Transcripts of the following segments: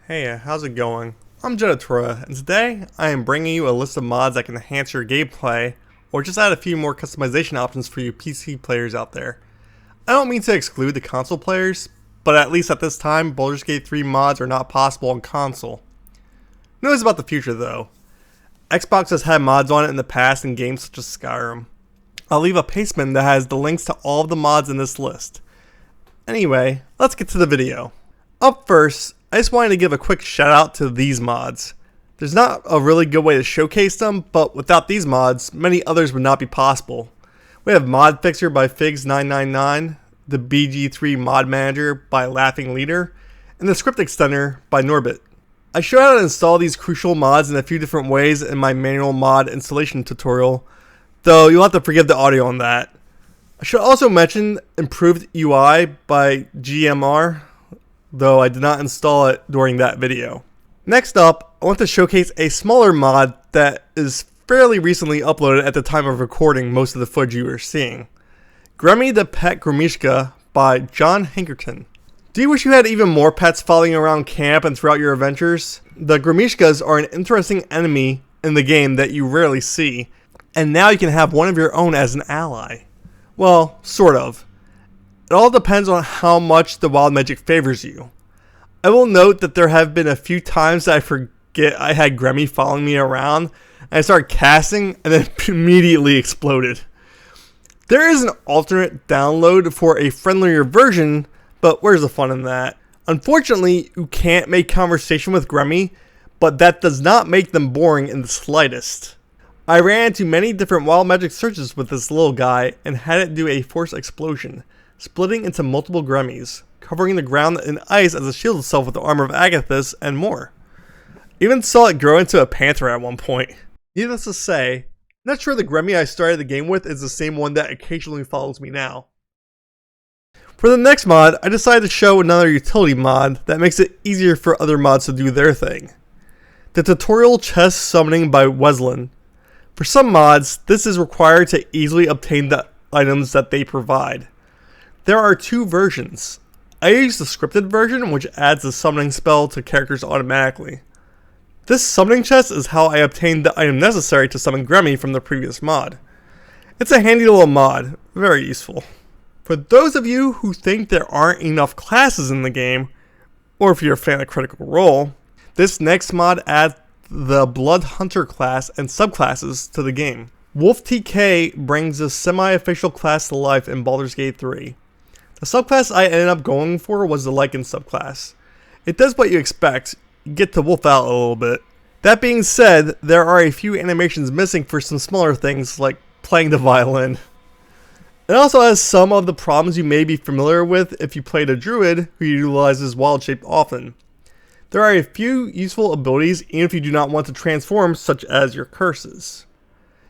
Hey, how's it going? I'm Jettatura, and today I am bringing you a list of mods that can enhance your gameplay or just add a few more customization options for you PC players out there. I don't mean to exclude the console players, but at least at this time, Baldur's Gate 3 mods are not possible on console. Who knows about the future though? Xbox has had mods on it in the past in games such as Skyrim. I'll leave a pastement that has the links to all of the mods in this list. Anyway, let's get to the video. Up first, I just wanted to give a quick shout out to these mods. There's not a really good way to showcase them, but without these mods, many others would not be possible. We have Mod Fixer by Figs999, the BG3 Mod Manager by Laughing Leader, and the Script Extender by Norbit. I show how to install these crucial mods in a few different ways in my manual mod installation tutorial, though you'll have to forgive the audio on that. I should also mention Improved UI by GMR, though I did not install it during that video. Next up, I want to showcase a smaller mod that is fairly recently uploaded at the time of recording most of the footage you are seeing. Gremmy the Pet Gremishka by John Hankerton. Do you wish you had even more pets following around camp and throughout your adventures? The Gremishkas are an interesting enemy in the game that you rarely see, and now you can have one of your own as an ally. Well, sort of. It all depends on how much the wild magic favors you. I will note that there have been a few times that I forget I had Gremmy following me around, and I started casting and then immediately exploded. There is an alternate download for a friendlier version, but where's the fun in that? Unfortunately, you can't make conversation with Gremmy, but that does not make them boring in the slightest. I ran into many different wild magic searches with this little guy and had it do a force explosion, splitting into multiple Gremmys, covering the ground in ice as it shields itself with the armor of Agathis, and more. Even saw it grow into a panther at one point. Needless to say, I'm not sure the Gremmy I started the game with is the same one that occasionally follows me now. For the next mod, I decided to show another utility mod that makes it easier for other mods to do their thing. The tutorial chest summoning by Wesleyan. For some mods, this is required to easily obtain the items that they provide. There are two versions. I use the scripted version, which adds the summoning spell to characters automatically. This summoning chest is how I obtained the item necessary to summon Gremmy from the previous mod. It's a handy little mod, very useful. For those of you who think there aren't enough classes in the game, or if you're a fan of Critical Role, this next mod adds the Blood Hunter class and subclasses to the game. Wolf TK brings a semi-official class to life in Baldur's Gate 3. The subclass I ended up going for was the Lycan subclass. It does what you expect, you get to wolf out a little bit. That being said, there are a few animations missing for some smaller things like playing the violin. It also has some of the problems you may be familiar with if you played a druid who utilizes wild shape often. There are a few useful abilities even if you do not want to transform, such as your curses.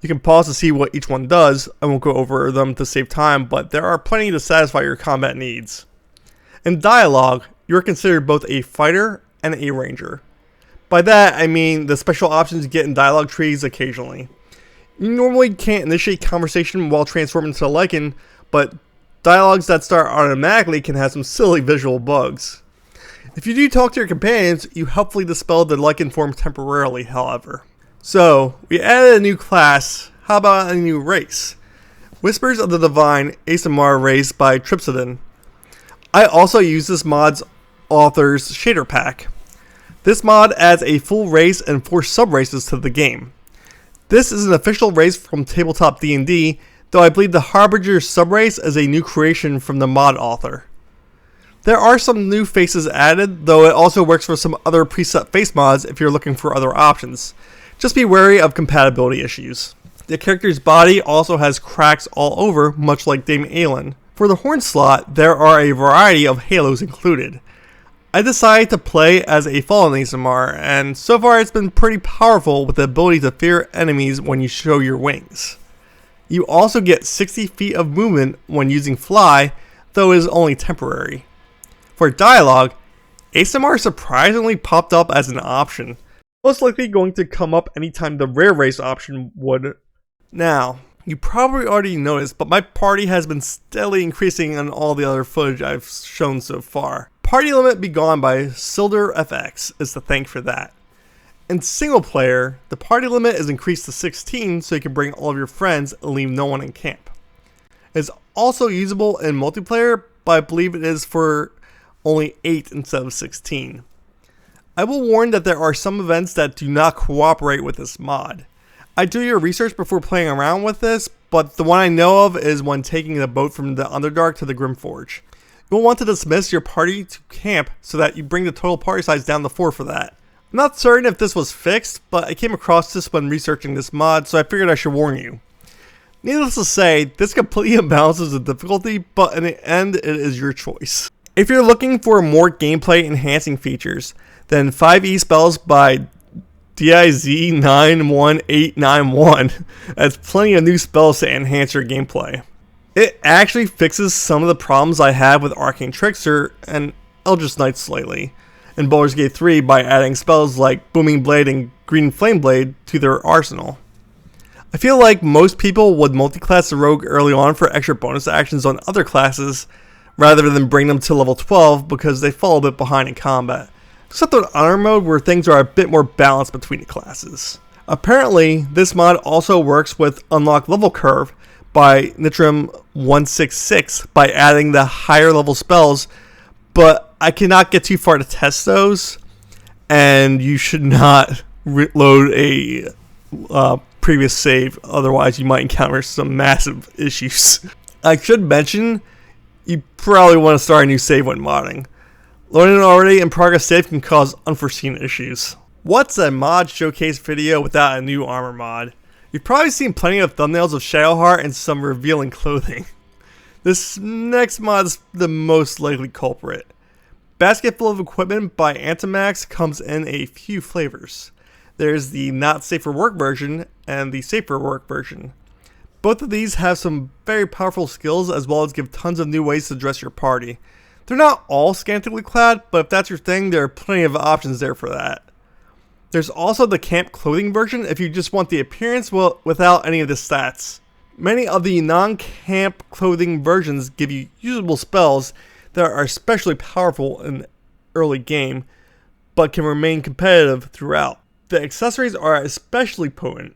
You can pause to see what each one does. I won't go over them to save time, but there are plenty to satisfy your combat needs. In dialogue, you are considered both a fighter and a ranger. By that, I mean the special options you get in dialogue trees occasionally. You normally can't initiate conversation while transforming into a Lycan, but dialogues that start automatically can have some silly visual bugs. If you do talk to your companions, you helpfully dispel the Lycan form temporarily, however. So, we added a new class. How about a new race? Whispers of the Divine Aasimar race by Tripsidon. I also use this mod's author's shader pack. This mod adds a full race and 4 sub-races to the game. This is an official race from Tabletop D&D, though I believe the Harbinger sub-race is a new creation from the mod author. There are some new faces added, though it also works for some other preset face mods if you're looking for other options. Just be wary of compatibility issues. The character's body also has cracks all over, much like Dame Aelin. For the horn slot, there are a variety of halos included. I decided to play as a fallen Aasimar, and so far it's been pretty powerful with the ability to fear enemies when you show your wings. You also get 60 feet of movement when using fly, though it is only temporary. For dialogue, Aasimar surprisingly popped up as an option, most likely going to come up anytime the rare race option would. Now, You probably already noticed, but my party has been steadily increasing on all the other footage I've shown so far. Party limit Begone by Silder FX is to thank for that. In single player, the party limit is increased to 16 so you can bring all of your friends and leave no one in camp. It's also usable in multiplayer, but I believe it is for only 8 instead of 16. I will warn that there are some events that do not cooperate with this mod. I do your research before playing around with this, but the one I know of is when taking the boat from the Underdark to the Grimforge. You will want to dismiss your party to camp so that you bring the total party size down to 4 for that. I'm not certain if this was fixed, but I came across this when researching this mod, so I figured I should warn you. Needless to say, this completely imbalances the difficulty, but in the end, it is your choice. If you're looking for more gameplay enhancing features, then 5e spells by DIZ91891 has plenty of new spells to enhance your gameplay. It actually fixes some of the problems I have with Arcane Trickster and Eldritch Knight slightly in Baldur's Gate 3 by adding spells like Booming Blade and Green Flame Blade to their arsenal. I feel like most people would multi-class the rogue early on for extra bonus actions on other classes rather than bring them to level 12 because they fall a bit behind in combat. Except on Honor Mode where things are a bit more balanced between the classes. Apparently, this mod also works with Unlock Level Curve by Nitram166 by adding the higher level spells, but I cannot get too far to test those, and you should not load a previous save, otherwise you might encounter some massive issues. I should mention, you probably want to start a new save when modding. Loading an already in progress save can cause unforeseen issues. What's a mod showcase video without a new armor mod? You've probably seen plenty of thumbnails of Shadowheart and some revealing clothing. This next mod is the most likely culprit. Basketful of Equipment by Antimax comes in a few flavors. There's the not safe for work version and the safe for work version. Both of these have some very powerful skills as well as give tons of new ways to dress your party. They're not all scantily clad, but if that's your thing, there are plenty of options there for that. There's also the camp clothing version if you just want the appearance without any of the stats. Many of the non-camp clothing versions give you usable spells that are especially powerful in early game, but can remain competitive throughout. The accessories are especially potent.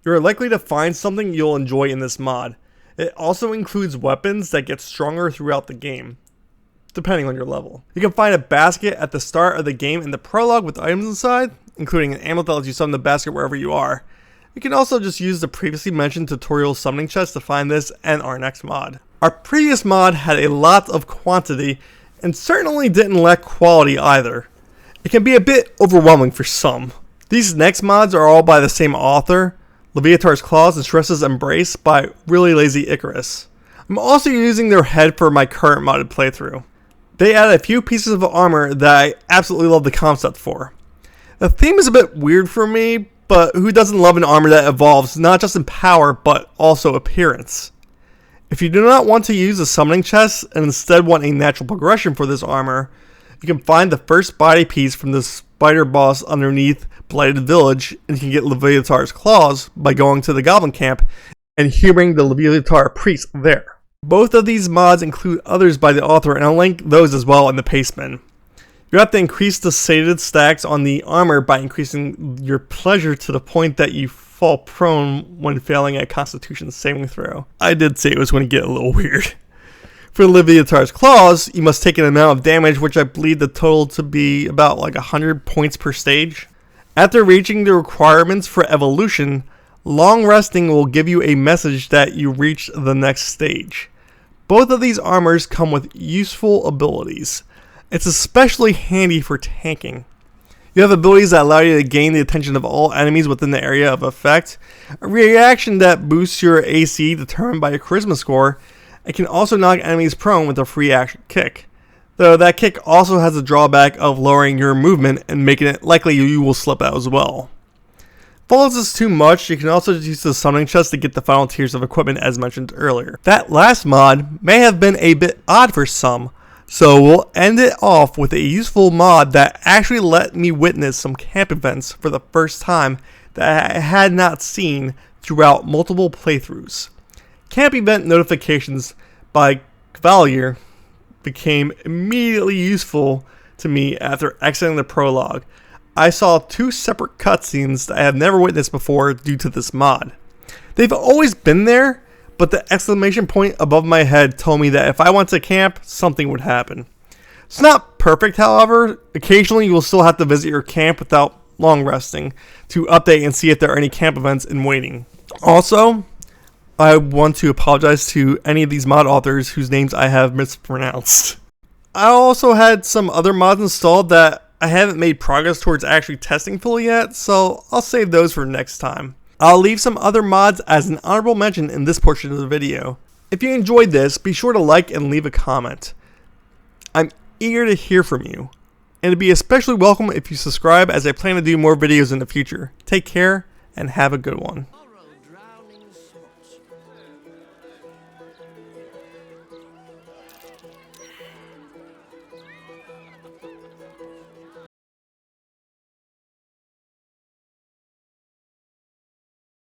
You are likely to find something you'll enjoy in this mod. It also includes weapons that get stronger throughout the game, depending on your level. You can find a basket at the start of the game in the prologue with items inside, including an amulet that lets you summon the basket wherever you are. You can also just use the previously mentioned tutorial summoning chest to find this and our next mod. Our previous mod had a lot of quantity and certainly didn't lack quality either. It can be a bit overwhelming for some. These next mods are all by the same author, Loviatar's Claws and Stress's Embrace by Really Lazy Icarus. I'm also using their head for my current modded playthrough. They add a few pieces of armor that I absolutely love the concept for. The theme is a bit weird for me, but who doesn't love an armor that evolves not just in power but also appearance? If you do not want to use a summoning chest and instead want a natural progression for this armor, you can find the first body piece from the spider boss underneath Blighted Village, and you can get Loviatar's Claws by going to the Goblin Camp and humoring the Loviatar priest there. Both of these mods include others by the author, and I'll link those as well in the pasteman. You have to increase the stated stacks on the armor by increasing your pleasure to the point that you fall prone when failing a Constitution saving throw. I did say it was going to get a little weird. For Loviatar's Claws, you must take an amount of damage, which I believe the total to be about like 100 points per stage. After reaching the requirements for evolution, long resting will give you a message that you reached the next stage. Both of these armors come with useful abilities. It's especially handy for tanking. You have abilities that allow you to gain the attention of all enemies within the area of effect, a reaction that boosts your AC determined by your charisma score. It can also knock enemies prone with a free action kick, though that kick also has the drawback of lowering your movement and making it likely you will slip out as well. If all this is too much, you can also just use the summoning chest to get the final tiers of equipment as mentioned earlier. That last mod may have been a bit odd for some, so we'll end it off with a useful mod that actually let me witness some camp events for the first time that I had not seen throughout multiple playthroughs. Camp event notifications by Cavalier became immediately useful to me after exiting the prologue. I saw 2 separate cutscenes that I have never witnessed before due to this mod. They've always been there, but the exclamation point above my head told me that if I went to camp, something would happen. It's not perfect, however. Occasionally you will still have to visit your camp without long resting to update and see if there are any camp events in waiting. Also, I want to apologize to any of these mod authors whose names I have mispronounced. I also had some other mods installed that I haven't made progress towards actually testing fully yet, so I'll save those for next time. I'll leave some other mods as an honorable mention in this portion of the video. If you enjoyed this, be sure to like and leave a comment. I'm eager to hear from you, and it'd be especially welcome if you subscribe, as I plan to do more videos in the future. Take care and have a good one.